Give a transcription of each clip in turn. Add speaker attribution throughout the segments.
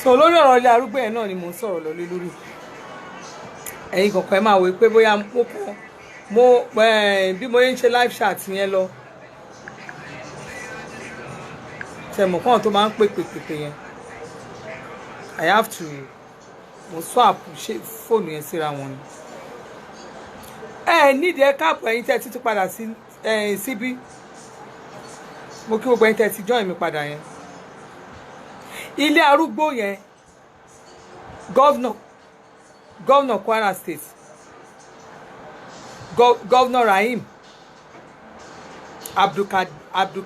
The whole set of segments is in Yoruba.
Speaker 1: so lórí ọ̀rọ̀ ilé arúgbó yẹn náà ni mò ń sọ̀rọ̀ lọ lé lórí ẹ̀yin kọ̀ọ̀kan ẹ máa wò pé bóyá bí mo ń ṣe live chat yẹn lọ tẹ̀mọ̀ kan tó máa ń pèpè yẹn I have to mo swap ṣe fóònù yẹn síra wọn ni nídìí ẹ káàpù ẹ̀yin tẹ́ ti tún padà sí síbí mo kí gbogbo ẹ̀yin tẹ́ ti join mi padà yẹn ilé arúgbó yẹn gọ́vnọ̀ Kwara State gọ́vnọ̀ Rahim Abdulkadir àbí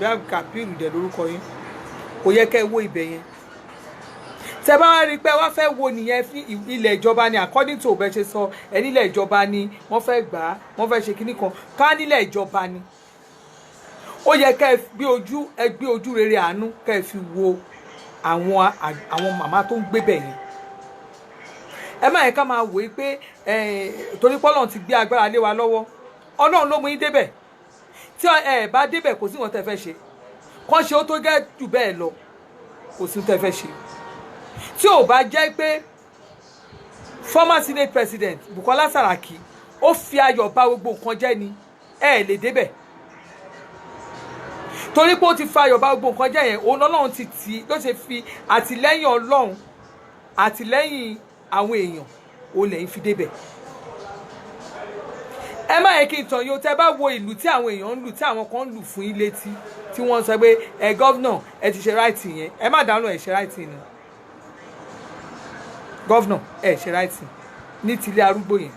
Speaker 1: Abdulkabiru dẹ̀ lórúkọ yín kò yẹ kẹ́ ẹ wo ibẹ̀ yẹn tẹ́ bá wá rí i pé wá fẹ́ wo nìyẹn fún ilẹ̀ ìjọba ni according to bẹ́ẹ̀ ṣe sọ ẹ nílẹ̀ ìjọba ni wọ́n fẹ́ gbà á wọ́n fẹ́ ṣe kinní kan ká nílẹ̀ ìjọba ni ó yẹ kẹ́ ẹ gbé ojú rere àánú kẹ́ ẹ fi wo àwọn màmá tó ń gbé bẹ̀ yẹn ẹ má yẹ ká máa wò ó pé torí pé Ọlọ́run ti gbé agbára lé wa lọ́wọ́ Ọlọ́run ló mú yín débẹ̀ tí ẹ bá débẹ̀ kò sí wọn tẹ́ fẹ́ ṣe kàn ṣe ó tó gẹ́ jù bẹ́ẹ̀ lọ kò sí tẹ́ fẹ́ ṣe tí ò bá jẹ́ pé former senate president Bukola Saraki ó fi ayọ̀ bá gbogbo nǹkan jẹ́ ni ẹ lè débẹ̀ torí pé ó ti fi ayọ̀ bá gbogbo nǹkan jẹ́ yẹn òun Ọlọ́run ti tì í ló ṣe fi àtìlẹ́yìn Ọlọ́run àtìlẹ́yìn àwọn èèyàn òun lẹ́yìn fi débẹ̀ ẹ má yẹ kí n tàn yóò tẹ́ bá wo ìlú tí àwọn èèyàn ń lù tí àwọn kan ń lù fún yín létí tí wọ́n sọ pé gọ́vnà ẹ ti ṣe ráìtì yẹn ẹ má dáhùn ẹ ṣe ráìtì ni gọ́vnà ẹ ṣe ráìtì ní tilé arúgbó yẹn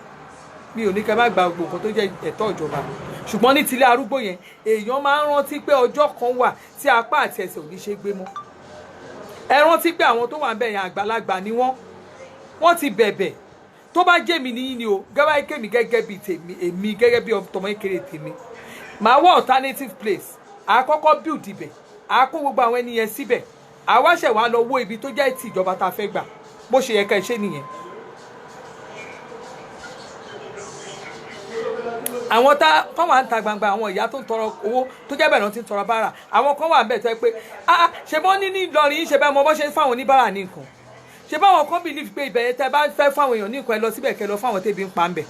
Speaker 1: mi ò ní kẹ́ má gba gbogbo nǹkan tó jẹ́ ẹ̀tọ́ ìjọba ṣùgbọ́n ní tilé arúgbó yẹn èèyàn máa ń rántí pé ọjọ́ kan wà tí apá àti ẹsẹ̀ ò ní ṣe gbé mọ́ ẹ rántí pé àwọn tó wà ń bẹ̀ yẹn àgbàlagbà ni wọ́n ti bẹ̀bẹ̀ tó bá jẹ́ mi níyìn ni o gẹ́gẹ́ bí kémi gẹ́gẹ́ bí tèmi èmi gẹ́gẹ́ bí ọmọ ìkéré tèmi màá wá alternative place àkọ́kọ́ build ibẹ̀ àkó gbogbo àwọn ẹni yẹn síbẹ̀ àwáṣẹ̀ wá lọ wó ibi tó jẹ́ ti ìjọba tá a fẹ́ gbà bó ṣe yẹ ká ṣe nìyẹn. àwọn kan wà ń ta gbangba àwọn ìyá tó ń tọrọ owó tó jẹ́ bẹ́ẹ̀ náà ti ń tọrọ bára àwọn kan wà ń bẹ̀ tó yẹ pé ṣe bọ́ ní Ìlọrin yìí ṣe bẹ́ẹ̀ mọ bọ́ ṣe ń fáwọn oníbàárà ní nǹkan ṣe báwọn kan believe pé ibẹ̀ yẹn tẹ́ bá fẹ́ fáwọn èèyàn ní nǹkan ẹ lọ síbẹ̀ kẹ́ lọ fáwọn tẹ́bi ń pa ń bẹ̀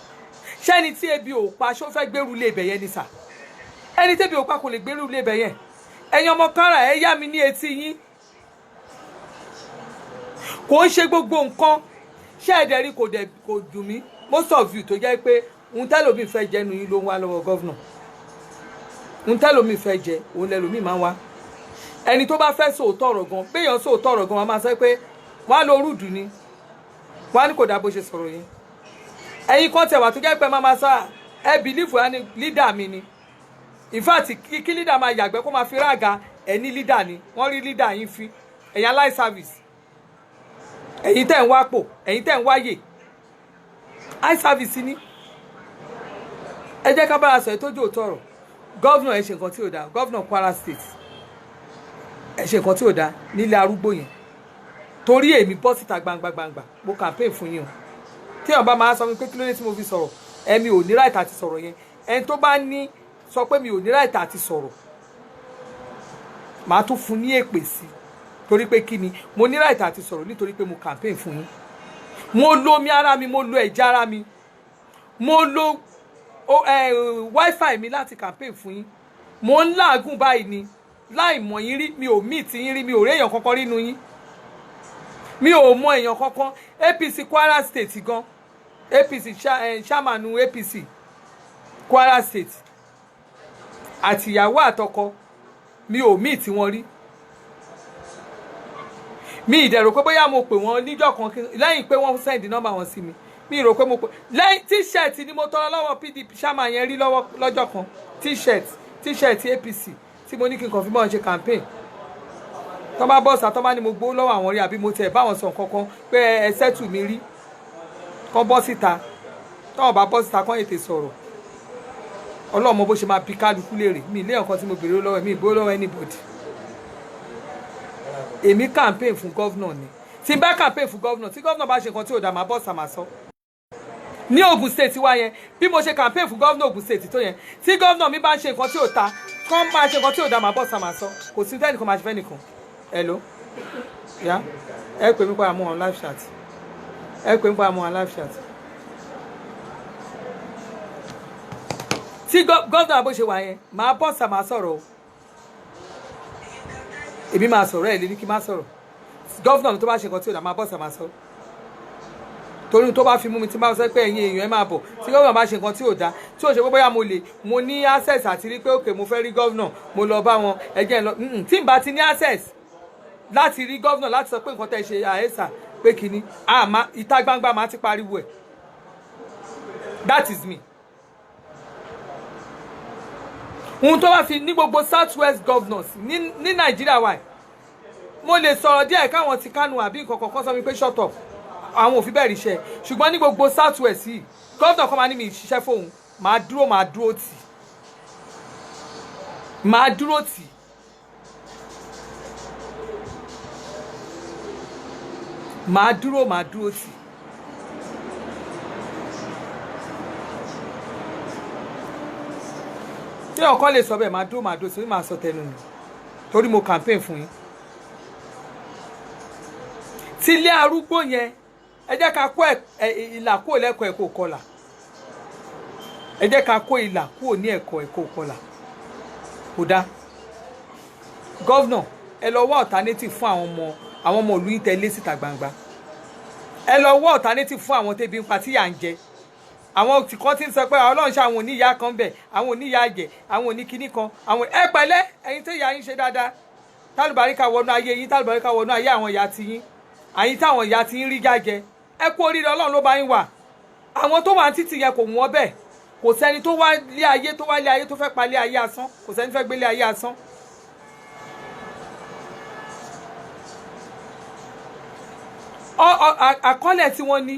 Speaker 1: ṣẹ́ni tí ebi ò pa ṣó fẹ́ gbérù lé ibẹ̀ yẹn ni sà ẹni tẹ́bi ò pa kò lè gbérù lé ibẹ̀ yẹn ẹ̀yin ọmọ kára ẹ yá mi ní etí yín kò ń ṣe gbogbo nǹkan ṣé ẹ̀dẹ̀ rí kò dùn mí most of you tó jẹ́ pé ohun tẹ́lòmíì fẹ́ jẹ́ nu yín ló ń wá lọ́wọ́ gọ́vnà ohun tẹ́lòmíì fẹ́ jẹ òun lẹ́lòmíì máa ń wá ẹni tó bá fẹ́ sòótọ́ ọ̀rọ̀ gan béèyàn sòótọ́ ọ̀rọ̀ gan wọn máa sọ pé wọ́n á lo rúdù ni wọ́n á ní kò dá bó ṣe sọ̀rọ̀ yẹn ẹ̀yin kan tẹ̀wà tó jẹ́ pé máa sọ ẹ bìlífù ẹ ní lídà mi ni in fact kí lídà máa yàgbẹ́ kó máa fi ráàga ẹ ní lídà ni wọ́n rí lídà yín fi ẹ̀yin aláì service ẹ̀yin tẹ̀ ń wápò ẹ̀yin tẹ̀ ń wáyè high service ni ẹ jẹ́ ká bára sọ ẹ tójú òótọ́ ọ̀rọ̀ gọ́vnà ẹ ṣe nǹkan tí ò dáa gọ́vnà Kwara State ẹ ṣe nǹkan tí ò dáa nílé arúgbó yẹn torí èmi bọ́ síta gbangba mo campaign fún yín o tí èèyàn bá máa sọ mi pé kí ló dé tí mo fi sọ̀rọ̀ ẹ̀mi ò ní right àti sọ̀rọ̀ yẹn ẹni tó bá ní sọ pé mi ò ní right àti sọ̀rọ̀ màá tún fún ní èpè sí torí pé kí ni mo ní right àti sọ̀rọ̀ nítorí pé mo campaign fún yín mo lo omi ara mi mo lo ẹ̀jẹ̀ ara mi mo lo wifi mi láti campaign fún yín mo ń làágùn báyìí ni láì mọ̀ yín rí mi ò meet yín rí mi ò rí èèyàn kankan rí nu yín mi ò mọ èèyàn kankan APC Kwara State gan APC chairman APC Kwara State àtìyàwó àtọkọ mi ò meet wọn rí mi ìdẹ̀rò pé bóyá mo pè wọ́n níjọ́ kan lẹ́yìn pé wọ́n send nọ́mbà wọn sí mi rò pé mo pè lẹ́yìn t-shirt ni mo tọrọ lọ́wọ́ PDP chairman yẹn rí lọ́jọ́ kan t-shirt APC tí mo ní kí n kàn fi bọ́n ṣe campaign tọ́ bá bọ́ọ̀sà tọ́ bá ní mo gbó lọ́wọ́ àwọn rí àbí mo tẹ̀ báwọn sọ kankan pé ẹ sẹ́tù mi rí kọ́ bọ́ síta tọ́ bá bọ́ síta kọ́ ètè sọ̀rọ̀ ọlọ́mọ bó ṣe máa bí kálukú léèrè mi ilé ọ̀kan tí mo bèrè lọ́wọ́ mi ìbò lọ́wọ́ anybody èmi campaign fún gọ́vnà ni tí n bá campaign fún gọ́vnà tí gọ́vnà bá ṣe nǹkan tí ò dá máa bọ́ọ̀sà máa sọ ní Ògùn state wa yẹn bí mo ṣe campaign fún gọ́vnà Ògùn state tó yẹn tí gọ́vnà mi bá ṣe nǹkan tí ò ta kọ́ máa ṣe nǹkan tí ò dá máa bọ́ọ̀sà máa sọ kò sí tẹ́nìkan máa ṣe fẹ́ nìkan hello yá ẹ pè mí pa àmọ́ on live chat ẹ pè mí pa àmọ́ on live chat. tí gọ́ọ̀nà bó ṣe wà yẹn máa bọ́ sà máa sọ̀rọ̀ o èmi máa sọ̀rọ̀ ẹ̀ lé ní kí n má sọ̀rọ̀ gọ́ọ̀nà tó bá ṣe nǹkan tí ò dá máa bọ́ sà máa sọ̀rọ̀ torí tó bá fi mú mi tí bá sọ pé ẹ̀yin èèyàn ẹ máa bọ̀ tí gọ́ọ̀nà bá ṣe nǹkan tí ò dá tí ò ṣe pé bóyá mo ní access àti rí pé òkè mo fẹ́ rí gọ́ọ̀nà mo lọ bá wọn ẹ̀jẹ̀ lọ tí n bá ti ní access láti rí gọ́ọ̀nà láti sọ pé nǹkan tẹ́ ṣe àhẹ́sà pé kínní ìta gbangba máa ti pariwo ẹ̀ that is me. ohun tó bá fi ní gbogbo south west governors ní nàìjíríà wa mo lè sọ̀rọ̀ díẹ̀ káwọn ti Kánò àbí nǹkan kankan sọ mi pé shut up àwọn òfin bẹ́ẹ̀ ríṣẹ́ ṣùgbọ́n ní gbogbo south west yìí gọ́vnà kan máa ní mi ṣiṣẹ́ fóun máa dúró tì máa dúró tì tí ọkọ lè sọ bẹ́ẹ̀ máa dúró sí máa sọ tẹnu nù torí mo campaign fún yín. tí ilé arúgbó yẹn ẹ jẹ́ ká kó ìlà kúrò lẹ́kọ̀ọ́ ẹ̀kọ́ kọlà ẹ jẹ́ ká kó ìlà kúrò ní ẹ̀kọ́ kọlà kò dá. gọ́vnà ẹ lọ wá alternative fún àwọn ọmọ ìlú yín tẹ́lẹ̀ síta gbangba ẹ lọ wá alternative fún àwọn tẹ́bi ń pa tí yà ń jẹ àwọn tìkan tí ń sọ pé ọlọ́run ṣe àwọn oníyà kan bẹ̀ àwọn oníyà àjẹ́ àwọn oníkíní kan àwọn ẹ pẹ̀lẹ́ ẹ̀yin tó yà yín ṣe dáadáa tálùbáríkà wọnú ayé yín tálùbáríkà wọnú ayé àwọn ìyá ti yín àyín táwọn ìyá ti yín rí jájẹ ẹ kú oríire ọlọ́run ló bá yín wà àwọn tó wà ní títì yẹn kò wọ́n bẹ́ẹ̀ kò sẹ́ni tó wá lé ayé tó fẹ́ palẹ̀ ayé asán kò sẹ́ni fẹ́ gbélé ayé asán. àkọọ́lẹ̀ tí wọ́n ní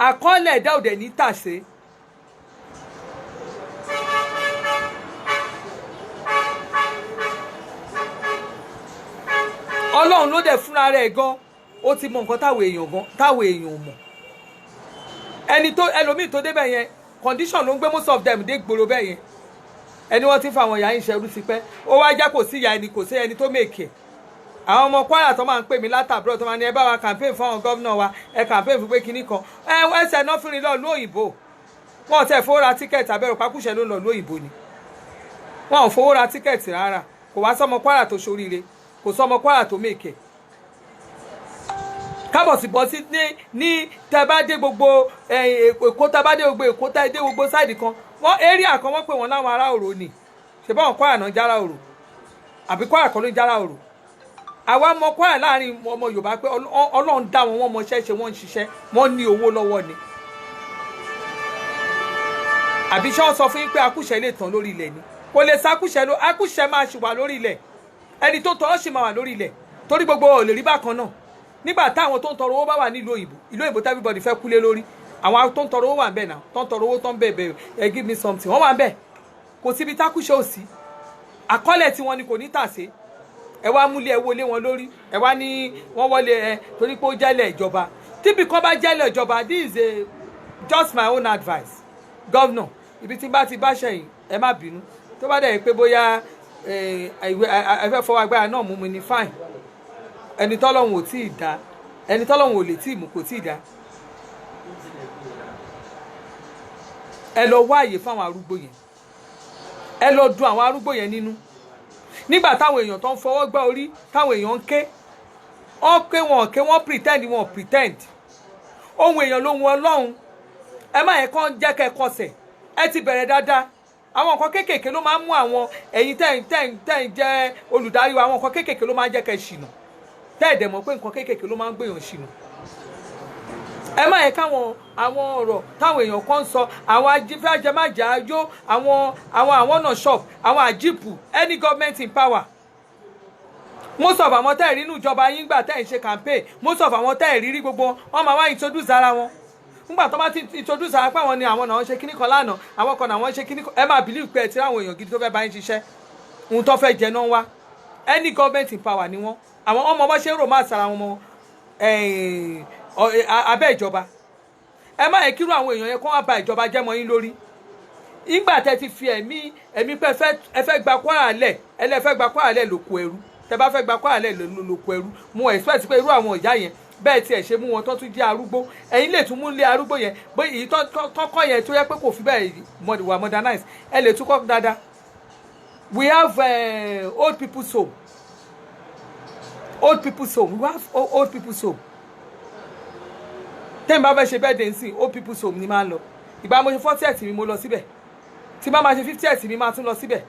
Speaker 1: àkọọ́lẹ̀ ẹ̀dá òdẹ̀ ní tàṣe ọlọ́run ló dẹ̀ fúnra rẹ̀ gan ó ti mọ nǹkan táwọn èèyàn ò mọ̀ ẹlòmíì tó débẹ̀ yẹn condition ló ń gbé most of them dé gbòòrò bẹ́ẹ̀ yẹn ẹni wọ́n ti fa àwọn ìyá yín ṣerú sí pẹ́ ó wá já kò sí ìyá ẹni kò sí ẹni tó mèkè àwọn ọmọ Kwara tó máa ń pè mí látàbúrò tó máa ní ẹ bá wa campaign fún àwọn gómìnà wa ẹ campaign fún pé kinní kan ẹsẹ̀ náà fún mi lọ lóyìnbó wọn ò tẹ̀ fowó ra tíkẹ́ẹ̀tì abẹ́rẹ́ pákúṣẹ́ ló ń lọ lóyìnbó ni wọn ò fowó ra tíkẹ́ẹ̀tì rárá kò wá sọmọ Kwara tó ṣoríire kò sọmọ Kwara tó mèkè kábọ̀sibọ́sí ní tẹ́ bá dé gbogbo èkó tẹ́ bá dé gbogbo èkó tẹ́ dé gbogbo sáìdì kan wọ́n area kan wọ́n pè wọ́n láwọn ará òrò ni ṣèbá wọn Kwara náà jára òrò àbí Kwara kan ló jára òrò àwa mọ Kwara láàrin ọmọ Yorùbá pé Ọlọ́run dá wọn wọ́n mọ ṣẹ́ ṣe wọ́n ń ṣiṣẹ́ wọ́n ní owó lọ́wọ́ ni àbí ṣé wọ́n sọ fún yín pé akúṣẹ̀ lè tán lórí ilẹ̀ ni kò lè sa akúṣẹ̀ máa ṣì wà lórí ilẹ̀ ẹni tó tọrọ ṣì máa wà lórí ilẹ̀ torí gbogbo ò lè rí bákan náà nígbà táwọn tó ń tọrọ owó bá wà nílùú òyìnbó tí everybody fẹ́ kúlé lórí àwọn tó ń tọrọ owó wà ń bẹ̀ náà tó ń tọrọ owó tó ń bẹ̀ ẹ give me something wọ́n wà ń bẹ̀ kò síbi tákúṣẹ̀ ò sí àkọọ́lẹ̀ tí wọ́n ní kò ní tàsé ẹ wá múlé ẹ wọlé wọn lórí ẹ wá ní wọ́n wọlé ẹ torí pé ó jẹ́lẹ̀ ìjọba tíbi kan bá jẹ́lẹ̀ ìjọba this is just my own advice governor ibi tí bá ti bá ṣẹ̀yìn ẹ má bínú tó bá dẹ̀ pé bóyá ẹ fẹ́ fọwọ́ agbára náà mú mi ní fine ẹni tọ́lọ́hun ò tí ì dá ẹni tọ́lọ́hun ò lè tí ì mú kò tí ì dá ẹ lọ wá àyè fáwọn arúgbó yẹn ẹ lọ dùn àwọn arúgbó yẹn nínú nígbà táwọn èèyàn tó ń fọwọ́ gbá orí táwọn èèyàn ń ké wọ́n pretend ohun èèyàn ló ń wọ Ọlọ́run ẹ má yẹ kán jẹ́ kẹ́ kọsẹ̀ ẹ ti bẹ̀rẹ̀ dáadáa àwọn nǹkan kéékèèké ló máa ń mú àwọn ẹ̀yin tẹ́ ń jẹ́ olùdarí wa àwọn nǹkan kéékèèké ló máa ń jẹ́ kẹ́ ṣìnà tẹ́ ẹ̀ dẹ̀ mọ̀ pé nǹkan kéékèèké ló máa ń gbèyàn ṣìnà ẹ má yẹ káwọn ọ̀rọ̀ táwọn èèyàn kan sọ àwọn ajífẹ́jẹmájà yó àwọn ọ̀nà shop àwọn àjíìpù any government in power most of àwọn tẹ́ ẹ̀ rí inú ìjọba yín gbà tẹ́ ẹ̀ ń ṣe campaign most of àwọn tẹ́ ẹ̀ rí gbogbo wọn máa wá introduce ara wọn nígbà tó bá ti introduce ara pé àwọn ni àwọn náà ń ṣe kíní kan lánàá àwọn kan náà wọ́n ń ṣe kíní kan ẹ máa believe pé ẹ ti ráwọn èèyàn gidi tó fẹ́ bá yín ṣiṣẹ́ ohun tó fẹ́ jẹ náà wá any government in power ni wọ́n àwọn ọmọ bá ṣe ń rò máa sara wọn mọ abẹ́ ìjọba ẹ má yẹ kírú àwọn èèyàn yẹn kó wá ba ìjọba jẹ́ mọ́ yín lórí nígbà tẹ́ ti fi ẹ̀mí pé ẹ fẹ́ gba Kwara lẹ̀ ẹ lẹ́ fẹ́ gba Kwara lẹ̀ lóko ẹrú tẹ́ bá fẹ́ gba Kwara lẹ̀ lóko ẹrú mo expect pé irú àwọn ìyá yẹn bẹ́ẹ̀ tiẹ̀ ṣe mú wọn tó tún jẹ́ arúgbó ẹ̀yin lè tún mú lé arúgbó yẹn bó èyí tọ́kọ́ yẹn tó yẹ pé kò fi bẹ́ẹ̀ wà modernize ẹ lè tún kọ́ dáadáa. We have old people's home. Old people's home. We have old people's home. Tẹ́ ń bá fẹ́ ṣe birthday nsìn old people's home ni máa ń lọ. Ìgbà mo ṣe 40th mi mo lọ síbẹ̀. Tí bá máa ṣe 50th mi máa tún lọ síbẹ̀.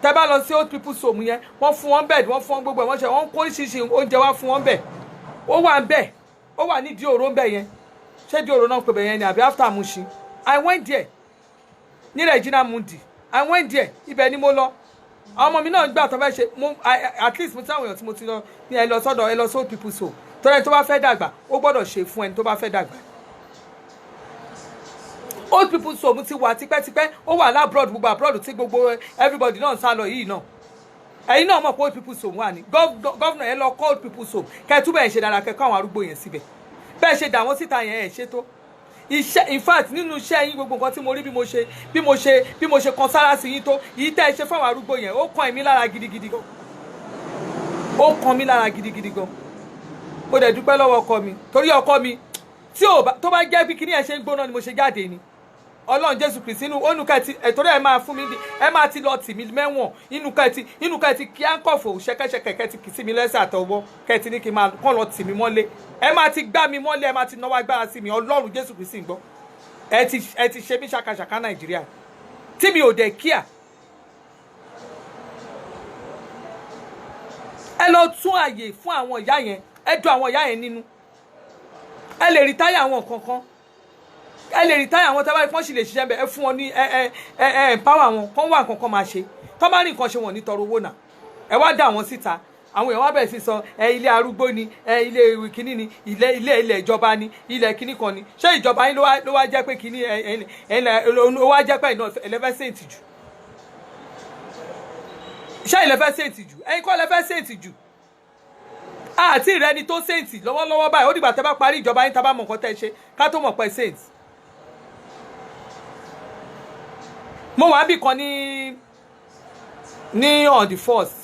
Speaker 1: Tẹ́ bá lọ sí old people's home yẹn wọ́n fún wọn bed wọ́n fún wọn gbogbo ẹ̀ wọ́n ṣe wọ́n kó oríṣiríṣi oúnjẹ wá fún wọn bẹ̀. Ó wà ń bẹ̀ ó wà ní Dioro ń bẹ̀ yẹn. Ṣé Dioro náà ń pè bẹ̀ yẹn ni àbí after Mushin? I went there. Ní Regina Mundi. I went there ibẹ̀ ni mo lọ. Àwọn ọmọ mi náà gbà tó fẹ́ ṣe at least mo ti àwọn èèyàn tí mo ti lọ ní ẹ lọ sọ́dọ̀ ẹ lọ sí old people's home. Tọ́lá ẹni tó bá fẹ́ dàgbà ó gbọ́dọ̀ ṣe fún ẹni tó bá fẹ́ dàgbà. Old people's home ti wà tipẹ́tipẹ́ ó wà lábroad gbogbo abroad tí gbogbo everybody náà sá lọ yìí náà. Ẹ̀yin náà mọ̀ pé old people's home wà ní gọ́vnà ẹ lọ kọ́ old people's home kẹ́túbẹ̀ ẹ̀ ṣe dára kẹ́kọ́ àwọn arúgbó yẹn síbẹ̀. Bẹ́ẹ̀ ṣe dà wọ́n síta yẹn ẹ̀ ṣe tó. Iṣẹ́ in fact nínú iṣẹ́ yín gbogbo nǹkan tí mo rí bí mo ṣe kan sára sí yín tó yìí tẹ́ ẹ ṣe fáwọn arúgbó yẹn ó kan èmi lára gidigidi gan. Ó kan mí lára gidigidi gan. Mo dẹ̀ dúpẹ́ lọ́wọ́ ọkọ mi torí ọkọ mi tó bá jẹ́ bí kíní ẹ̀ ṣe ń gbóná ni mo ṣe jáde ni. Ọlọ́run Jésù Kristi inú onúkẹ́tì ẹ̀tọ́rẹ́ ẹ máa fún mi ẹ máa ti lọ tì mí mẹ́wọ̀n inú kẹ́tì kí á ń kọ̀fọ̀ ṣẹ̀kẹ̀ṣẹ̀kẹ̀ kẹ́tì kì sí mi lẹ́sẹ̀ àtọwọ́ kẹ́tì ní kí n máa kọ́ lọ tì mí mọ́lé ẹ máa ti gbá mi mọ́lé ẹ máa ti náwó agbára sí mi Ọlọ́run Jésù Kristi gbọ́ ẹ ti ṣe mí ṣàkàṣàkà Nàìjíríà tí mi ò dẹ̀ kíà. Ẹ lọ tún àyè fún àwọn ìyá yẹn ẹ dùn àwọn ìyá yẹn nínú ẹ lè rìtáyà àwọn kankan ẹ lè rìtáyà àwọn tábàrí kan sì lè ṣiṣẹ́ bẹ́ẹ̀ ẹ fún wọn ní empower wọn kán wà nǹkan kan máa ṣe tó bá ní nǹkan ṣe wọn ní tọrọ owó náà ẹ wá dà wọn síta àwọn èèyàn wá bẹ̀rẹ̀ sí sọ ilé arúgbó ni ilé kínní ni ilé ìjọba ni ilé kínní kan ni ṣé ìjọba yín ló wá jẹ́ pé kínní ló wá jẹ́ pé iná ẹlẹ́fẹ́ sèǹtì jù ṣé ẹlẹ́fẹ́ sèǹtì jù ẹ̀yin kọ́ ẹlẹ́fẹ́ sèǹtì jù àti ìrẹni tó sèǹtì lọ́wọ́lọ́wọ́ báyìí ó dìgbà tẹ́ bá parí ìjọba yín tá bá mọ̀ nǹkan tẹ́ ṣe ká tó mọ̀ pé sèǹtì. Mo wà bí kan ní on the 1st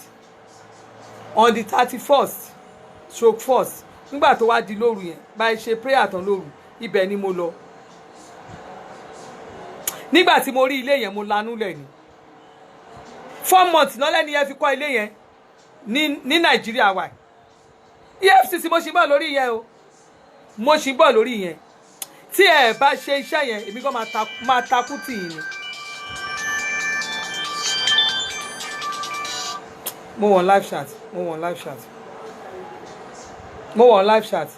Speaker 1: on the 31st stroke 1st nígbà tó wá di lóru yẹn báyìí ṣe prayer tán lóru ibẹ̀ ni mo lọ. Nígbà tí mo rí ilé yẹn mo lanú lẹ̀ ni 4 months náà lẹ́ni yẹn fi kọ́ ilé yẹn ní Nàìjíríà wa EFCC mo ṣì ń bọ̀ lórí yẹn o mo ṣì ń bọ̀ lórí yẹn tí ẹ bá ṣe iṣẹ́ yẹn èmi gan máa takú tì yín ni. Mo wọ̀n live chat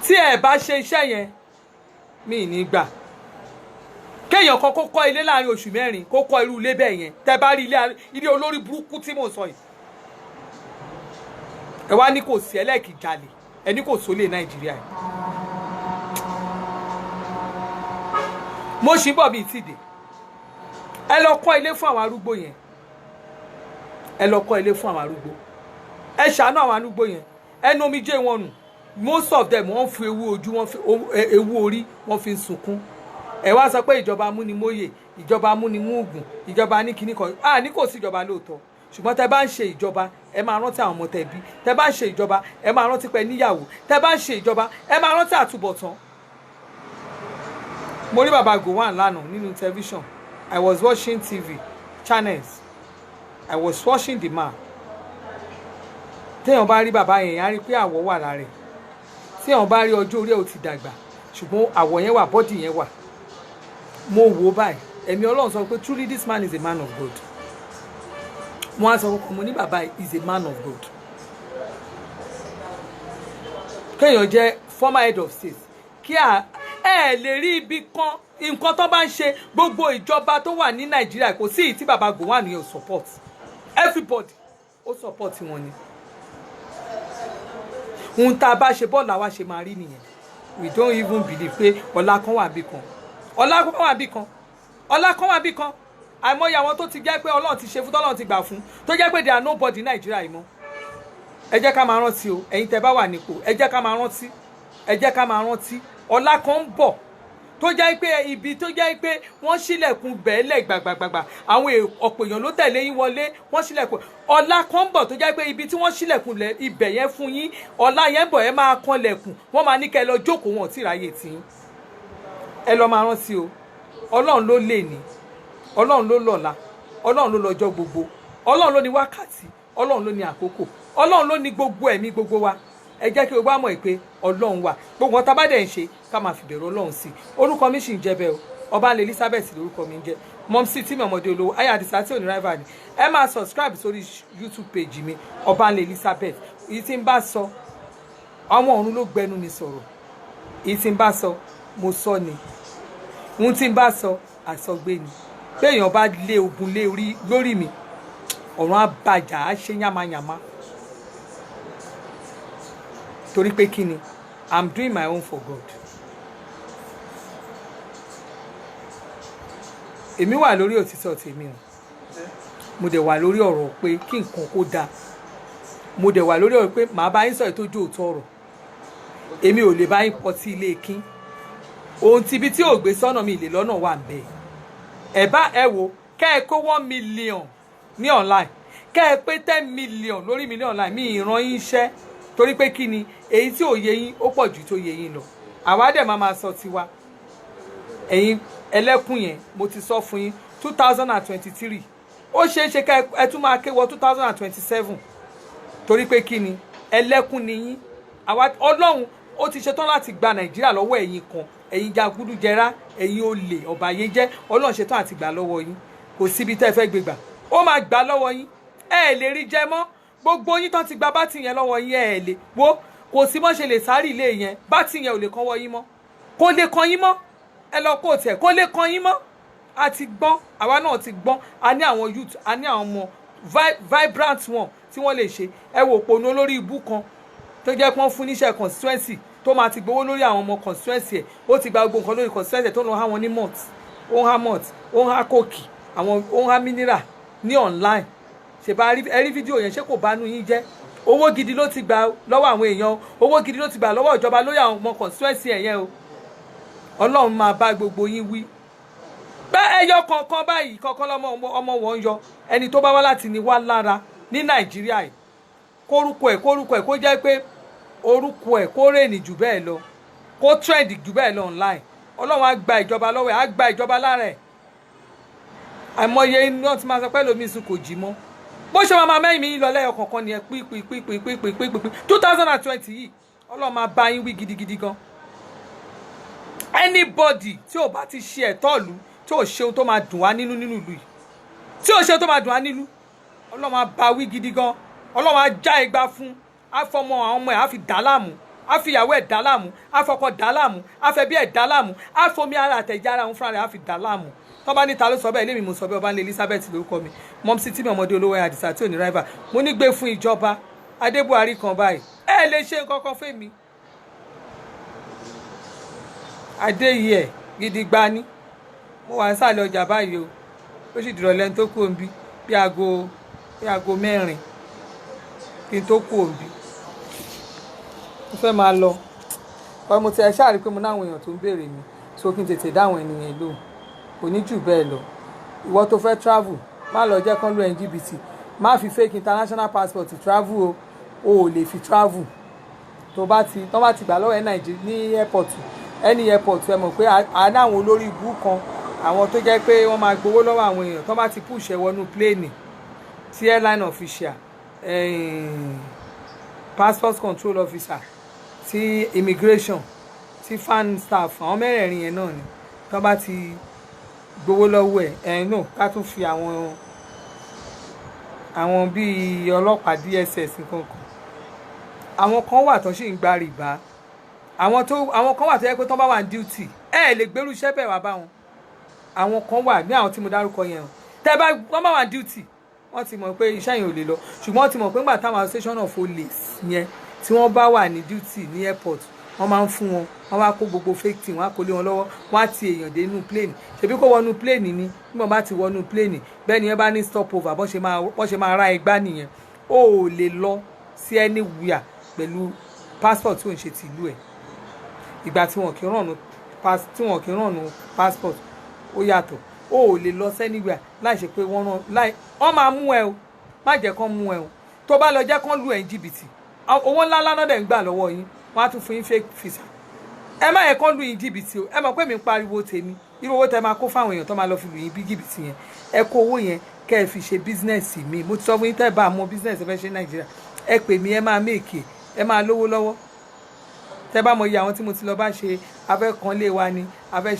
Speaker 1: tí ẹ bá ṣe iṣẹ́ yẹn mi ní gbà kéèyàn kan kó kọ́ ilé láàrin oṣù mẹ́rin kó kọ́ irú ilé bẹ́ẹ̀ yẹn tẹ́ bá rí ilé olórí burúkú tí mò ń sọ yìí ẹ wá ní kò sí ẹlẹ́ẹ̀kì jalè ẹ ní kò sólè Nàìjíríà yìí mo ṣì ń bọ̀ bíi tìde ẹ lọ kọ́ ilé fún àwọn arúgbó yẹn ẹ lọ kọ́ ilé fún àwọn arúgbó ẹ ṣàánú àwọn arúgbó yẹn ẹnu omijé wọn nù most of them wọ́n fi ewu ojú wọ́n fi ewu orí wọ́n fi ń sunkún ẹ wá sọ pé ìjọba amúnimóyè ìjọba amúnimúgùn ìjọba ní kinní kan ní kò sí ìjọba lóòótọ́ ṣùgbọ́n tẹ bá ń ṣe ìjọba ẹ máa rántí àwọn ọmọ tẹ bí tẹ bá ń ṣe ìjọba ẹ máa rántí pé níyàwó tẹ bá ń ṣe ìjọba ẹ máa rántí àtúbọ̀tán. Mo rí bàbá Gowon lánàá nínú tẹlifíṣàn I was watching TV channels I was watching the man téèyàn bá rí bàbá yẹn á rí pé àwọ̀ wà lára ẹ̀ téèyàn bá rí ọjọ́ orí ẹ̀ ò ti dàgbà ṣùgbọ́n àwọ̀ yẹn wà bọ́dì yẹn wà mo wò báyìí ẹ̀mí Ọlọ́run sọ pé truly this man is a man of God wọ́n á sọ pé mo ní bàbá is a man of God kéèyàn jẹ́ former head of state kí ẹ lè rí ibi kan nǹkan tó bá ń ṣe gbogbo ìjọba tó wà ní Nàìjíríà kò sí tí bàbá Gowon yẹn ò support everybody ó support wọn ni ohun tá a bá ṣe bọ́ọ̀lù àwa ṣe máa rí nìyẹn we don't even believe pé ọlá kan wà bí kan ọlá kan wà bí kan ọlá kan wà bí kan àìmọye àwọn tó ti jẹ́ pé Ọlọ́run ti ṣe fún tọ́lọ́run ti gbà fún tó jẹ́ pé they are nobody Nàìjíríà yìí mọ́ ẹ jẹ́ ká máa rántí o ẹ̀yin tẹ́ bá wà nípò ẹ jẹ́ ká máa rántí ọlá kan ń bọ̀ tó jẹ́ pé ibi tó jẹ́ pé wọ́n ṣílẹ̀kùn bẹ́ẹ̀lẹ̀ gbàgbàgbàgbà àwọn ọ̀pọ̀ èèyàn ló tẹ̀lé yín wọlé wọ́n ṣílẹ̀kùn ọ̀la kan bọ̀ tó jẹ́ pé ibi tí wọ́n ṣílẹ̀kùn ibẹ̀ yẹn fún yín ọ̀la yẹn bọ̀ ẹ máa kanlẹ̀kùn wọ́n máa ní kẹ́ ẹ lọ jókòó wọn tí ráyè tí ẹ lọ máa rántí o ọlọ́run ló lè ní ọlọ́run ló lọ́la ọlọ́run ló lọ́jọ́ gbogbo ọlọ́run ló ní wákàtí ọlọ́run ló ní àkókò ọlọ́run ló ní gbogbo ẹ̀mí gbogbo wa ẹ jẹ́ kí gbogbo wa mọ̀ pé ọlọ́run wà gbogbo wọn tá bá dẹ̀ ń ṣe ká máa fi bẹ̀rù ọlọ́run sí i orúkọ mi sì ń jẹ́ bẹ́ẹ̀ o Ọbanla Elizabeth lórúkọ mi ń jẹ́ Mumsy Timi ọmọdé olówó ayé àdìsá tí ò ní rival ni ẹ máa subscribe sórí YouTube page mi Ọbanla Elizabeth èyí tí ń bá sọ àwọn ọ̀run ló gbẹnu mi sọ̀rọ̀ èyí tí ń bá sọ mo sọ ni ohun tí ń bá sọ àsọgbé ni béèyàn bá lé ogun lé lórí mi ọ̀run á bàjá á ṣe yánmayànmá torí pé kí ni I'm doing my own for God. Èmi wà lórí òtítọ́ tèmi o mo dẹ̀ wà lórí ọ̀rọ̀ pé kí nǹkan kó dáa mo dẹ̀ wà lórí ọ̀rọ̀ pé màá bá yín sọ̀rọ̀ tó jó òótọ́ ọ̀rọ̀ èmi ò lè bá yín pọ̀ sí ilé kín ohun tí ibi tí ò gbé sọ́nà mi ìlè lọ́nà wà ń bẹ̀ ẹ̀ bá ẹ wo kẹ́ ẹ kó 1 million ní online kẹ́ ẹ pé 10 million lórí mi ní online mi ìran yín iṣẹ́ torí pé kí ni èyí tí ò yé yín ó pọ̀ ju tó yé yín lọ àwa dẹ̀ máa sọ tiwa ẹ̀yin ẹlẹ́kùn yẹn mo ti sọ fún yín 2023 ó ṣeé ṣe ká ẹ tún máa ké wọ 2027 torí pé kí ni ẹlẹ́kùn ni yín àwa ọlọ́run ó ti ṣetán láti gba nàìjíríà lọ́wọ́ ẹ̀yin kan ẹ̀yin jagúdújẹrá ẹ̀yin olè ọ̀bàyéjẹ́ ọlọ́run ṣetán àti gbà lọ́wọ́ yín kò síbi tẹ́ ẹ fẹ́ gbé gbà ó máa gbà lọ́wọ́ yín ẹ lè rí jẹ mọ́ gbogbo yín tán ti gba bátì yẹn lọ́wọ́ yín ẹ lè wo kò sí mọ́ ṣe lè sáré ilé yẹn bátì yẹn ò lè kàn wọ́ yín mọ́ kò lè kàn yín mọ́ ẹ lọ kó tiẹ̀ kó lè kàn yín mọ́ a ti gbọ́n àwa náà ti gbọ́n a ní àwọn youth a ní àwọn ọmọ vibrant wọn tí wọ́n lè ṣe ẹ wò òpònú olórí ibú kan tó jẹ́ pé wọ́n fún níṣẹ́ constituency tó máa ti gbowó lórí àwọn ọmọ constituency ẹ̀ ó ti gba gbogbo nǹkan lórí constituency ẹ̀ tó lọ há wọn ní malt ó ń há malt ó ń há kóòkì àwọn ó ń há mineral ní online ṣèbá ẹ rí fídíò yẹn ṣé kò bá nú yín jẹ́ owó gidi ló ti gbà lọ́wọ́ àwọn èèyàn owó gidi ló ti gbà lọ́wọ́ ìjọba lórí àwọn ọmọ constituency ẹ̀ yẹn o ọlọ́run máa bá gbogbo yín wí bẹ́ẹ̀ ẹyọ kọ̀ọ̀kan báyìí kọ̀ọ̀kan lọ́mọ ọmọ wọn yọ ẹni tó bá wá láti ní wá lára ní nàìjíríà yìí kórúkọ ẹ̀ kó jẹ́ pé orúkọ ẹ̀ kó rèèní jù bẹ́ẹ̀ lọ kó trend jù bẹ́ẹ̀ lọ online ọlọ́run á gba ìjọba lọ́wọ́ ẹ̀ á gba ìjọba lára ẹ̀ àìmọye náà ti máa sọ pé lómi sùn kò jí mọ́ bó ṣe máa mẹ́rin mi lọ lẹ́yọ kọ̀ọ̀kan ni ẹ pípípípípípípípípí 2020 yìí ọlọ́run máa bá yín wí gidigidi gan anybody tí ò bá ti ṣe ẹ̀tọ́ ìlú tí ò ṣe ohun tó máa dùn wá nínú ìlú yìí tí ò ṣe ohun tó máa dùn wá nínú ọlọ́run á bá wí gidi gan ọlọ́run á já igba fún á fọmọ àwọn ọmọ ẹ̀ á fi dá láàmú á fi ìyàwó ẹ̀ dá láàmú á fọkọ dá láàmú á fẹbí ẹ̀ dá láàmú á fomi ara àtẹ̀jẹ́ ara òun fúnra rẹ̀ á fi dá láàmú tó bá níta ló sọ bẹ́ẹ̀ lémi mo sọ bẹ́ẹ̀ Ọbanla Elizabeth lórúkọ mi Mumsy Timi ọmọdé olówó àdìsá tí ò ní rival mo ní gbé fún ìjọba adé Buhari kan báyìí ẹ lè ṣe nǹkan kan fún mi adé yìí ẹ gidi gbani mo wà nísàlẹ̀ ọjà báyìí o ó sì dìrọ̀ lẹ́nu tó kú òǹbí bí aago 4 kí n tó kú òǹbí mo fẹ́ máa lọ ọmọ tí ẹ ṣáà rí pé mo náwọn èèyàn tó ń béèrè mi so kí n tètè dáwọn ènìyàn lóhùn kò ní jù bẹ́ẹ̀ lọ ìwọ tó fẹ́ travel má lọ jẹ́ kán lo NGBT má fi fake international passport travel o ò lè fi travel tó bá ti gbà lọ́wọ́ ẹ̀ Nàìjíríà ní airport any airport ẹ mọ̀ pé a ní àwọn olórí ibú kan àwọn tó jẹ́ pé wọ́n máa gbowó lọ́wọ́ àwọn èèyàn tó bá ti push ẹ wọnú plane tí airline official passport control officer tí immigration tí fan staff àwọn mẹ́rẹ̀ẹ̀rin yẹn náà ni tó bá ti gbowó lọ́wọ́ ẹ̀ náà ká tún fi àwọn bíi ọlọ́pàá DSS nǹkan kan àwọn kan wà tó sì ń gba rìbá àwọn kan wà tó yẹ pé tó bá wà ní duty ẹ lè gbèrú iṣẹ́ bẹ́ẹ̀ wá bá wọn àwọn kan wà ní àwọn tí mo dárúkọ yẹn o tẹ́ bá wọ́n bá wà ní duty wọ́n ti mọ̀ pé iṣẹ́ yẹn ò lè lọ ṣùgbọ́n wọ́n ti mọ̀ pé nígbà táwọn association of police yẹn tí wọ́n bá wà ní duty ní airport wọ́n máa ń fún wọn wọ́n wá kó gbogbo fake team wọ́n á kó lé wọn lọ́wọ́ wọ́n á ti èèyàn dé inú plane ṣebí kó wọnú plane ni bí wọ́n bá ti wọnú plane bẹ́ẹ̀ ni wọ́n bá ní stop over bọ́n ṣe máa ra ẹgbá nìyẹn ó ò lè lọ sí anywhere pẹ̀lú passport tí ò ń ṣe tìlú ẹ̀ ìgbà tí wọn kì í rànú tí wọn kì í ràn nù passport ó yàtọ̀ o ò lè lọ sẹ́niwẹ̀ láì ṣe pé wọ́n máa mú ẹ o má jẹ́ kán mú ẹ o tó bá lọ jẹ́ kán lù ẹ́ ní jìbìtì owó ńlá ńlá náà dẹ̀ ń gbà lọ́wọ́ yín wọ́n á tún fún yín fake visa ẹ má yẹ kán lù yín jìbìtì o ẹ mọ̀ pé mi ń pariwo tèmi irú owó tẹ máa kó fáwọn èèyàn tó máa lọ fi lù yín bí jìbìtì yẹn ẹ kó owó yẹn kẹ́ ẹ fi ṣe bísínẹ́sì mi mo ti sọ fún yín tẹ́ ẹ bá mọ bísínẹ́sì ẹ fẹ́ ṣe Nàìjíríà ẹ pè mí ẹ máa méèkì ẹ máa lówó lọ́wọ́ tẹ́ bá mọ iye àwọn tí mo ti lọ bá ṣe afẹ́ kan lé wa ni afẹ́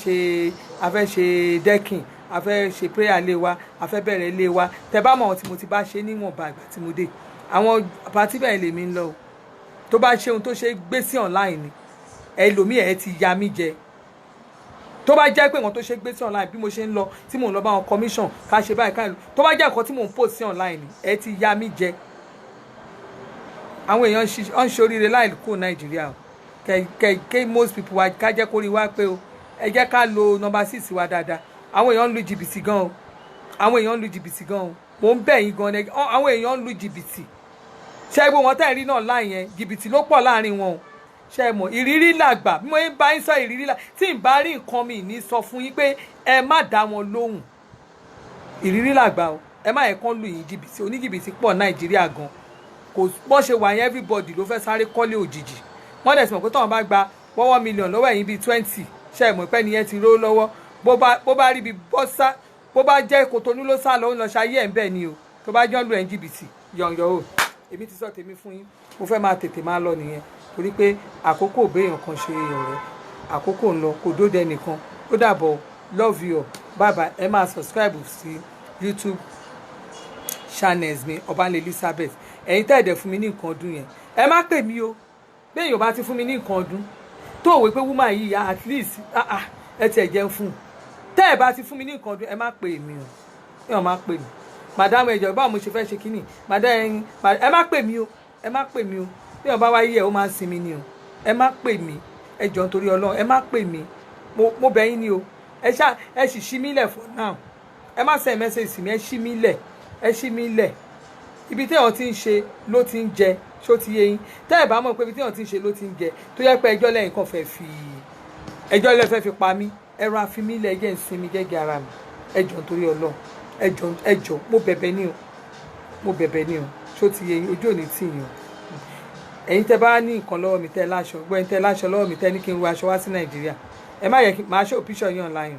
Speaker 1: ṣe dẹ́kìn afẹ́ ṣe prayer lé wa afẹ́ bẹ̀rẹ̀ lé wa tẹ́ bá mọ àwọn tí mo ti bá ṣe níwọ̀nba ìgbà tí mo dé àwọn pàtí bẹ́ẹ̀ lèmi ń lọ o tó bá ṣe ohun tó ṣe gbé sí online ni ẹlòmíì ẹ ti ya mí jẹ tó bá jẹ́ pé nǹkan tó ṣe gbé sí online bí mo ṣe ń lọ tí mò ń lọ bá wọn commission ká ṣe báyìí ká tó bá jẹ́ nǹkan tí mò ń post sí online ni ẹ ti ya mí jẹ àwọn èèyàn ń ṣe oríire láì kó Nàìjíríà o kẹ most people wa ká jẹ́ kó rí wá pé o ẹ jẹ́ ká lo number 6 wa dáadáa àwọn èèyàn ń lu jìbìtì gan o àwọn èèyàn ń lu jìbìtì gan o mò ń bẹ̀ yín gan àwọn èèyàn ń lu jìbìtì ṣe gbogbo wọn tẹ́ rí náà láì yẹn jìbìtì ló pọ̀ láàrin wọn o ṣe mọ̀ ìrírí làgbà bí mo ń bá yín sọ ìrírí là tí n bá rí nǹkan mi ní sọ fún yín pé ẹ má dá wọn lóhùn ìrírí làgbà o ẹ má yẹ kán lu yín jìbìtì oníjìbìtì pọ̀ Nàìjíríà gan kò bọ́ ṣe wà yẹn everybody ló fẹ́ sáré kọ́lé òjijì wọ́n dẹ̀ sì mọ̀ pé tọ́wọ́n bá gba 1 million lọ́wọ́ ẹ̀yìn bíi 20 ṣe mọ̀ pé nìyẹn ti ró lọ́wọ́ bó bá rí bí bọ́sá bó bá jẹ́ Kòtónú ló sá lọ ń lọ ṣayé ẹ̀ ń bẹ̀ ni o tó bá jọ́ lu ẹ̀ ń jìbìtì yọ̀ǹyọ̀ o èmi ti sọ tèmi fún yín mo fẹ́ máa tètè máa lọ nìyẹn torí pé àkókò béèyàn kan ṣe ọ̀rẹ́ àkókò ń lọ kò dóde nìkan ó dàbọ̀ love you bye bye ẹ máa subscribe sí YouTube channels mi Ọbanla Elizabeth ẹ̀yin tẹ́ ẹ̀dẹ̀ fún mi ní nǹkan ọdún yẹn ẹ má pè mí o béèyàn bá ti fún mi ní nǹkan ọdún tó òwe pé woman yìí at least ẹ tiẹ̀ jẹun fún un tẹ́ ẹ bá ti fún mi ní nǹkan ọdún ẹ má pè mí o ẹ má pè mí madam ẹjọ báwo mo ṣe fẹ́ ṣe kínní madam ẹ má pè mí o ẹ má pè mí o bí wọn bá wá yí ẹ ó máa ń sinmi ni o ẹ má pè mí ẹ jọ̀ọ́ nítorí Ọlọ́run ẹ má pè mí mo bẹ̀ yín ni o ẹ sì ṣí mí lẹ̀ for now ẹ má send message sí mi ẹ ṣí mí lẹ̀ ibi téèyàn ti ń ṣe ló ti ń jẹ ṣó ti yé yín tẹ́ ẹ bá mọ̀ pé ibi téèyàn ti ń ṣe ló ti ń jẹ tó yẹ pé ẹjọ́ lẹ́yìn kan ẹjọ́ lẹ́yìn fẹ́ fi pa mí ẹ̀rọ àfimílẹ̀ ẹjẹ́ ń sinmi gẹ́gẹ́ ara mi ẹ jọ̀ọ́ nítorí Ọlọ́run ẹ jọ̀ọ́ mo bẹ̀bẹ̀ ni o ṣó ti yé yín ojú òní tì yín o ẹ̀yin tẹ́ bá ní nǹkan lọ́wọ́ mi tẹ́ láṣọ gbọ́n tẹ́ láṣọ lọ́wọ́ mi tẹ́ ní kí n ru aṣọ wá sí Nàìjíríà ẹ má yẹ kí máa ṣó píṣọ̀ yín online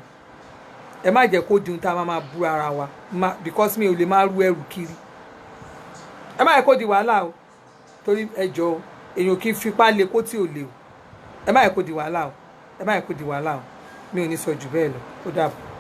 Speaker 1: ẹ má jẹ́ kó di ohun tá a máa bú ara wa because mi ò lè máa ru ẹrù kiri ẹ má yẹ kó di wàhálà o torí ẹ jọ̀ọ́ èèyàn kì í fipá le kó tí ò le o ẹ má yẹ kó di wàhálà o mi ò ní sọ jù bẹ́ẹ̀ lọ ó dàbọ̀.